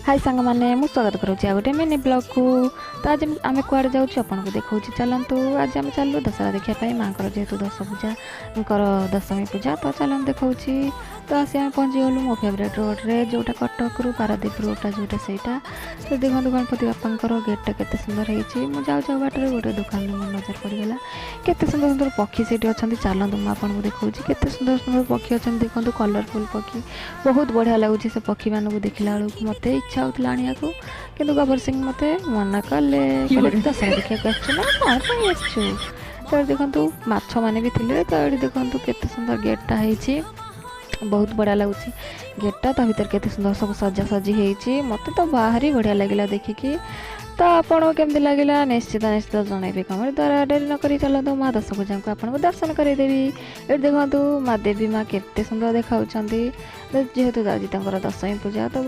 हाय सांग मैंने मुझे स्वागत करुँच आ गोटे मिनी ब्लॉग को। तो आज आम कड़े जाऊँ आपको देखा चलतु आज आम चलू दशहरा देखापी माँ जेहेतु दश पूजा दशमी पूजा तो चल देखा तो आसी आम पहुँची गलु मो फेवरेट रोड्रे जोटा कटक रु पारादीप रोडा जोटा सहीटा। तो देखो गणपति बापा गेटा केते सुंदर है मुझे जाऊ बाटर गोटे दुकान में नजर पड़गला केते सुंदर सुंदर पक्षी से अच्छा चलतु मुझे आपको देखा केते सुंदर सुंदर पक्षी अच्छा देखो कलरफुल पक्षी बहुत बढ़िया लगुच से पक्षी मानक देखला बेलू मत इच्छा होता आने को कि गबर सिंह मत मना कले दशहरा देखा आसु तो देखो माछ मैंने भी थे तो ये देखो केते सुंदर गेटा है बहुत बढ़िया लगुच गेटा ता भर केते सुंदर सब सजा सजी है मत तो बाहरी बढ़िया लगे देखिकी। तो आपको केमती लगे निश्चित निश्चित जनइबे कमेंट द्वारा डेरी नक चलते माँ दश पूजा को आपको दर्शन करदेवी। ये देखो माँ देवी माँ केते सुंदर देखा जेहेतु आज दशमी पूजा तो